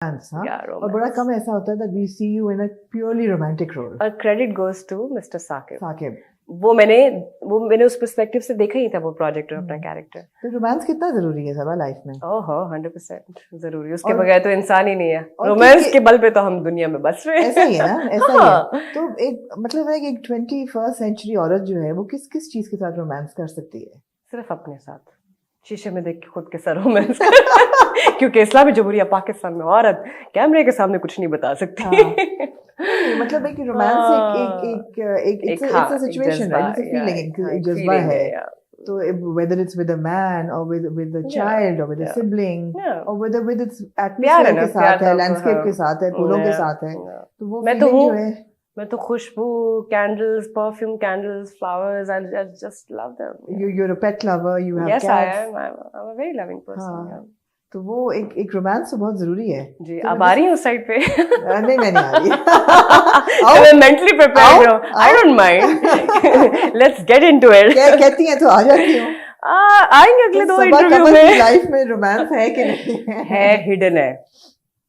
हाँ? Yeah, और बड़ा romance. कम ऐसा होता है that we see you in a purely romantic role. और credit goes to Mr. Saqib. Saqib, वो मैंने उस पर्सपेक्टिव से देखा ही था वो प्रोजेक्ट और अपना कैरेक्टर. तो रोमांस कितना जरूरी है सबा लाइफ में? ओहो 100% जरूरी. उसके और- बगैर तो इंसान ही नहीं है. और रोमांस कि- के बल पे तो हम दुनिया में बस रहे हैं. ऐसा ही है ना, ऐसा ही हाँ. है. तो एक मतलब है कि एक 21st सेंचुरी औरत जो है वो किस किस चीज के साथ रोमांस कर सकती है? सिर्फ अपने साथ शीशे में देख के खुद के साथ रोमांस. क्योंकि इस्लामी जमहूरिया पाकिस्तान में औरत कैमरे के सामने कुछ नहीं बता सकती. नहीं, मतलब है कि रोमांस एक एक it's a situation, right? It's a feeling, एक जज्बा है. तो whether it's with a man or with a child or with a sibling or whether with its atmosphere के साथ है, landscape के साथ है, फूलों के साथ है, तो वो feeling जो है. मैं तो खुशबू, candles, perfume candles, flowers, I just love them. You're a pet lover, you have Yes, cats. I am. I'm a very loving person. हाँ. Yeah. तो वो एक रोमांस तो बहुत जरूरी है. जी, तो आप आ रही हैं उस साइड पे? नहीं, मैं नहीं आ रही. मैं मेंटली प्रिपेयर्ड हूँ. I don't mind. Let's get into it. कहती हैं तो आ जाती हूँ. आएंगे अगले 2 इंटरव्यू में. लाइफ में रोमांस है कि नहीं है? हिडन है,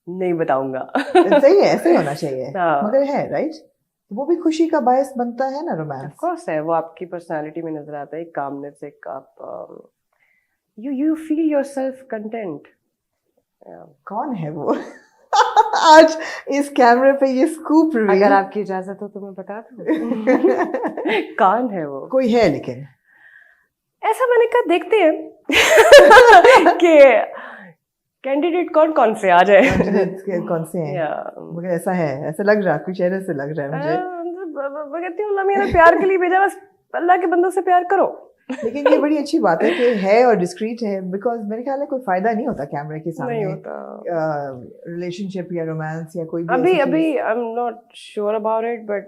नहीं बताऊंगा. सही है, ऐसे ही होना चाहिए. हाँ. मगर है, राइट? वो भी खुशी का बायस बनता है ना रोमांस. ऑफ कोर्स है. वो आपकी पर्सनालिटी में नजर आता है. एक कामनेस, एक आप you feel yourself content. कौन है वो? आज इस कैमरे पे ये स्कूप रिवील. अगर आपकी इजाजत हो तो मैं बता दूं. कौन है वो? कोई है, लेकिन ऐसा मैंने कहा देखते हैं कि कैंडिडेट कौन कौन से आ जाए. कौन से हैं? मगर ऐसा है, ऐसा लग रहा है, कुछ चेहरे से लग रहा है मुझे. मैं कहती हूँ अल्लाह ने प्यार के लिए भेजा, बस अल्लाह के बंदों से प्यार करो. लेकिन ये बड़ी अच्छी बात है कि है और डिस्क्रीट है, बिकॉज मेरे ख्याल है कोई फायदा नहीं होता कैमरे के सामने. नहीं होता. रिलेशनशिप या रोमांस या कोई भी अभी I am not sure about it, but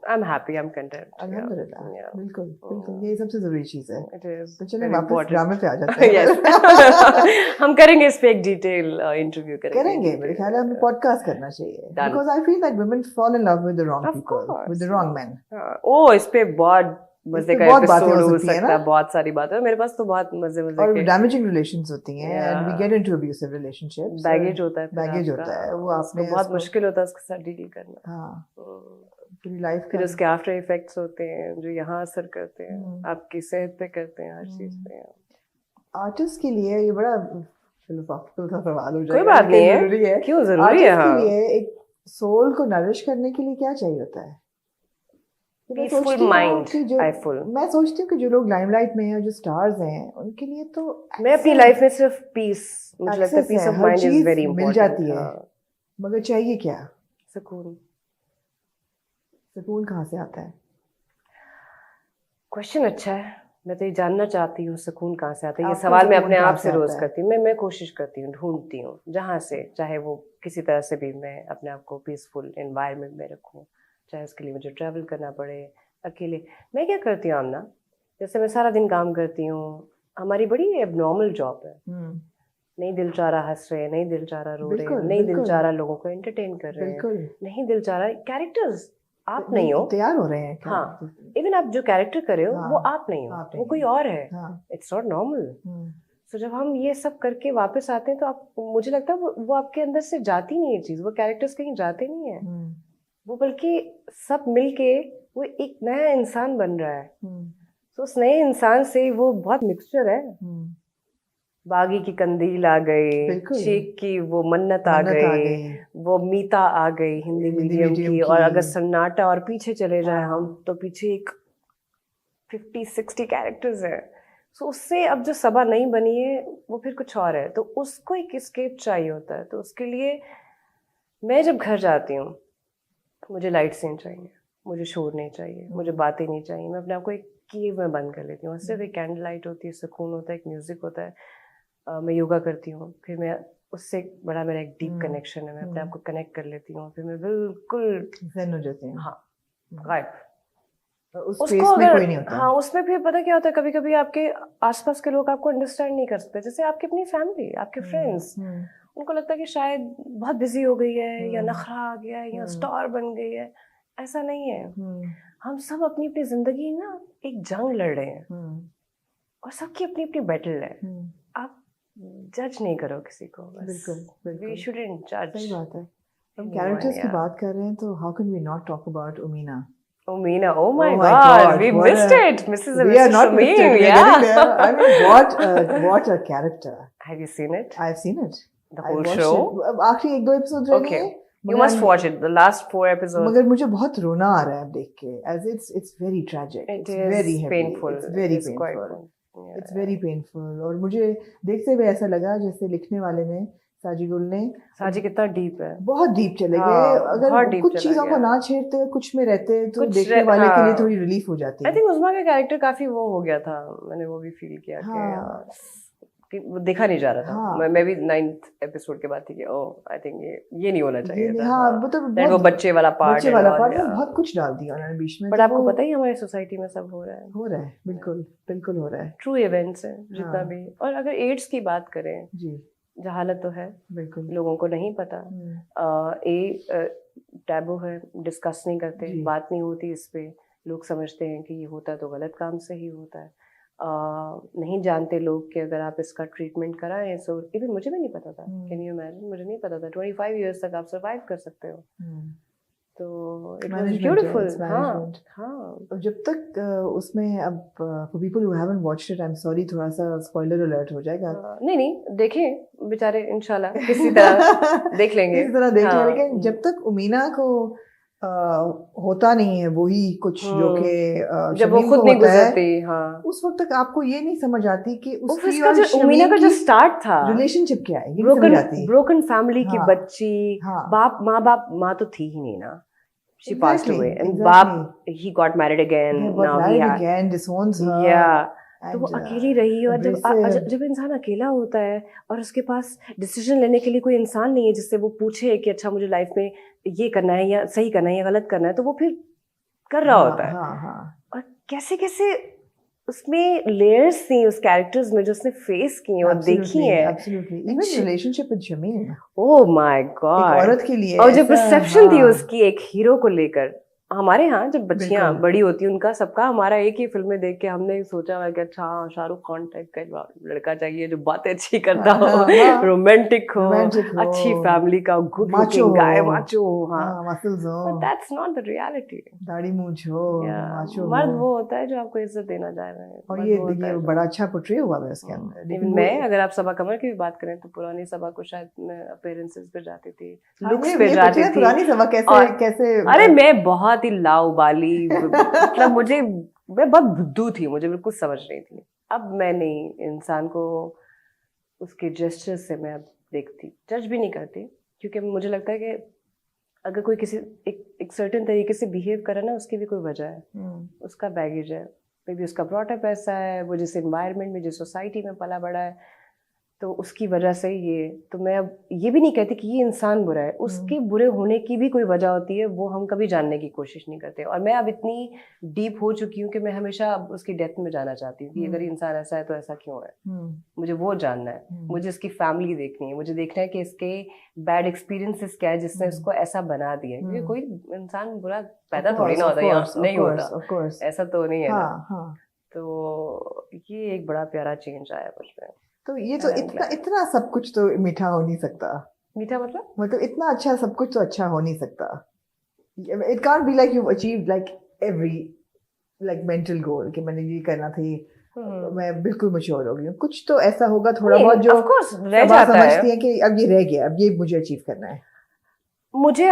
I am happy, I am content. अल्हम्दुलिल्लाह. बिल्कुल बिल्कुल, ये सबसे जरूरी चीज है. तो चलिए very वापस important. ड्रामे पे आ जाते हैं. Yes. हम करेंगे इस पे एक डिटेल इंटरव्यू करेंगे. मेरे ख्याल है हमें पॉडकास्ट करना चाहिए, because I feel that women fall in love with the wrong people, with the wrong man. ओ, इस पे बहुत मजे का बहुत बातें एपिसोड हो हो सकती है सकता ना. है. बहुत सारी बातें. मेरे पास तो बहुत मजे और के डैमेजिंग रिलेशंस होती हैं, Yeah. And we get into abusive relationships. Baggage होता है. बैगेज होता है, वो आपने बहुत मुश्किल होता है उसके साथ डील करना. हाँ, पूरी लाइफ फिर उसके आफ्टर इफेक्ट्स होते हैं जो यहाँ असर करते हैं, आपकी सेहत पे करते हैं, हर चीज पे. आर्टिस्ट के लिए ये बड़ा फिलोसॉफिकल सा सवाल हो जाएगा. कोई बात नहीं है. जरूरी है. क्यों जरूरी है? आर्टिस्ट हाँ. के लिए एक सोल को नरिश करने के लिए क्या चाहिए होता है? Peaceful mind. मैं सोचती हूँ कि जो लोग लाइमलाइट में हैं, जो स्टार्स हैं, उनके लिए तो मैं अपनी लाइफ में सिर्फ पीस, मुझे लगता है peace of mind is very mill important. जाती है. मगर चाहिए क्या? सुकून. सुकून कहाँ से आता है? क्वेश्चन अच्छा है. मैं तो ये जानना चाहती हूँ सुकून कहाँ से आता है. ये आपको सवाल मैं सुकून अपने कहाँ आप से से रोज आता है? करती हूँ. मैं कोशिश करती हूँ, ढूंढती हूँ जहाँ से, चाहे वो किसी तरह से भी मैं अपने आप को पीसफुल एनवायरनमेंट में रखूँ, चाहे उसके लिए मुझे ट्रैवल करना पड़े अकेले. मैं क्या करती हूँ आमना, जैसे मैं सारा दिन काम करती हूँ, हमारी बड़ी एबनॉर्मल जॉब है. नहीं दिल चाह रहा हंस रहे, नहीं दिल चाह रहा रो रहे, नहीं दिल चाह रहा लोगों को एंटरटेन कर रहे हैं, नहीं दिल चाह रहा कैरेक्टर्स आप नहीं हो, तैयार हो रहे हैं. हाँ, इवन आप जो कैरेक्टर कर रहे हो वो आप नहीं हो, वो कोई और है. It's not normal. सो जब हम ये सब करके वापस आते हैं तो आप, मुझे लगता है वो आपके अंदर से जाती नहीं है चीज, वो कैरेक्टर्स कहीं जाते नहीं है. वो बल्कि सब मिलके वो एक नया इंसान बन रहा है. तो उस नए इंसान से वो बहुत मिक्सचर है. बागी की कंदील आ गई, शेख की वो मन्नत आ गई, वो मीता आ गई हिंदी मीडियम की. और अगर सन्नाटा और पीछे चले जाए हम, तो पीछे एक 50-60 कैरेक्टर्स है. सो उससे अब जो सबा नहीं बनी है वो फिर कुछ और है. तो उसको एक एस्केप चाहिए होता है. तो उसके लिए मैं जब घर जाती हूँ, मुझे लाइट सीन चाहिए, मुझे शोर नहीं चाहिए, मुझे बातें नहीं चाहिए. मैं अपने आप को एक केव में बंद कर लेती हूँ. सिर्फ एक कैंडल लाइट होती है, सुकून होता है, एक म्यूजिक होता है. मैं योगा करती हूँ, फिर मैं उससे बड़ा मेरा एक डीप कनेक्शन है. मैं अपने आप को कनेक्ट कर लेती हूँ, फिर मैं बिल्कुल ज़ेन हो जाती हूँ. हाँ, गायब. उसको अगर कोई नहीं होता. हाँ, उसमें फिर पता क्या होता है, कभी कभी आपके आसपास के लोग आपको अंडरस्टैंड नहीं कर सकते. जैसे आपकी अपनी फैमिली, आपके फ्रेंड्स, उनको लगता है कि शायद बहुत बिजी हो गई है, या नखरा आ गया है, या स्टार बन गई है. ऐसा नहीं है. हम सब अपनी अपनी जिंदगी ना एक जंग लड़ रहे हैं, और सबकी अपनी अपनी बैटल है. आप जज नहीं करो किसी को बस। बिल्कुल वी शुडंट जज। सही बात है। हम कैरेक्टर्स की बात कर रहे हैं तो how can we not talk about Umina? Umina, oh my God, we missed it, Mrs. and Mr. Shamim. Yeah. I mean, what a character. Have you seen it? I've seen it. The whole show? आखिरी 1-2 episodes रह गए। You must watch it. The last 4 episodes. मगर मुझे बहुत रोना आ रहा है अब देख के, as it's very tragic. It is very painful. It's very painful. It's very painful. और मुझे देखते हुए ऐसा लगा जैसे लिखने वाले ने साजी गुल ने, साजी कितना डीप है, बहुत डीप चले गए। अगर कुछ चीजों को ना छेड़ते कुछ में रहते तो देखने वाले के लिए थोड़ी रिलीफ हो जाती है। आई थिंक उस्मा का कैरेक्टर काफी वो हो गया था, मैंने वो भी फील किया कि वो देखा नहीं जा रहा था। मैं भी 9th एपिसोड के बाद थी कि ओह आई थिंक ये नहीं होना चाहिए था। वो बच्चे वाला पार्ट बहुत कुछ डाल दिया उन्होंने बीच में। बट आपको पता ही हमारी सोसाइटी में सब हो रहा है। बिल्कुल हो रहा है। ट्रू इवेंट्स है जितना भी। और अगर एड्स की बात करें जी, जहालत तो है, बिल्कुल लोगों को नहीं पता। टैबू है, डिस्कस नहीं करते, बात नहीं होती इस पे। लोग समझते हैं कि ये होता तो गलत काम से ही होता है। नहीं जानते लोग कि अगर आप इसका ट्रीटमेंट कराएं, सो इवन मुझे भी नहीं पता था। कैन यू इमेजिन, मुझे नहीं पता था 25 इयर्स तक आप सर्वाइव कर सकते हो। तो इट वाज ब्यूटीफुल। हाँ। जब तक उसमें अब for people who haven't watched it, I am sorry थोड़ा सा स्पॉइलर अलर्ट हो जाएगा। नहीं देखें बेचारे, इंशाल्लाह किसी तरह देख लेंगे। किसी तरह देख लेंगे। लेकिन जब तक उमीना को होता नहीं है वही कुछ जो कि जब वो खुद नहीं गुजरती, हाँ, उस वक्त तक आपको ये नहीं समझ आती कि उसकी और उमीना का जो स्टार्ट था, रिलेशनशिप क्या है, ब्रोकन फैमिली की बच्ची, माँ तो थी ही नहीं ना। She passed away and बाप he got married again. Disowns her. Yeah. तो वो अकेली रही। और जब इंसान अकेला होता है और उसके पास डिसीजन लेने के लिए कोई इंसान नहीं है जिससे वो पूछे कि अच्छा मुझे लाइफ में ये करना है या सही करना है या गलत करना है, तो वो फिर कर रहा होता है। और कैसे कैसे उसमें लेयर्स थी उस कैरेक्टर्स में जो उसने फेस की और देखी है। Relationship with Shamim, oh my God, औरत के लिए। और जो परसेप्शन थी उसकी एक हीरो को लेकर, हमारे यहाँ जब बच्चियां बड़ी होती हैं उनका सबका, हमारा एक ही फिल्म में देख के हमने सोचा हुआ कि अच्छा शाहरुख खान टाइप का लड़का चाहिए जो बातें अच्छी करता हो, रोमांटिक हो, अच्छी फैमिली का, गुड लुकिंग गाय, माचो हो। But that's not the reality. दाढ़ी मूंछ हो, माचो। मर्द वो होता है जो आपको इज्जत देना चाह रहा है। और ये बड़ा अच्छा पोर्ट्रे हुआ है इसके अंदर। मैं अगर आप सबा कमर की भी बात करें तो पुरानी सबा को शायद मैं अपीयरेंसेस पे जाती थी, लुक्स पे जाती थी। पुरानी सबा कैसे अरे मैं बहुत ही लाउबाली, मतलब मैं बहुत बुद्धू थी, मुझे बिल्कुल समझ नहीं थी। अब मैं नहीं, इंसान को उसके जेस्चर से मैं अब देखती, जज भी नहीं करती, क्योंकि मुझे लगता है कि अगर कोई किसी एक सर्टेन तरीके से बिहेव करे ना, उसकी भी कोई वजह है, उसका बैगेज है, मे बी उसका ब्रॉटअप ऐसा है, वो जिस एनवायरनमेंट में, जिस सोसाइटी में पला बड़ा है, तो उसकी वजह से ये। तो मैं अब ये भी नहीं कहती कि ये इंसान बुरा है, उसके बुरे होने की भी कोई वजह होती है, वो हम कभी जानने की कोशिश नहीं करते। और मैं अब इतनी डीप हो चुकी हूँ कि मैं हमेशा अब उसकी डेप्थ में जाना चाहती हूँ कि अगर इंसान ऐसा है तो ऐसा क्यों है, मुझे वो जानना है, मुझे इसकी फैमिली देखनी है, मुझे देखना है कि इसके बैड एक्सपीरियंसेस क्या है जिसने उसको ऐसा बना दिया है। क्योंकि कोई इंसान बुरा पैदा थोड़ी ना होता है, नहीं होता, ऐसा तो नहीं है ना। तो ये एक बड़ा प्यारा चेंज आया मुझमें। तो ये तो इतना सब कुछ तो मीठा हो नहीं सकता। मीठा मतलब इतना अच्छा सब कुछ तो अच्छा हो नहीं सकता। It can't be like you've achieved like every like mental goal कि मैंने ये करना थी, मैं बिल्कुल मैच्योर हो गई हूँ। कुछ तो ऐसा होगा थोड़ा बहुत जो रह जाता है, समझती है कि अब ये रह गया, अब ये मुझे अचीव करना है। मुझे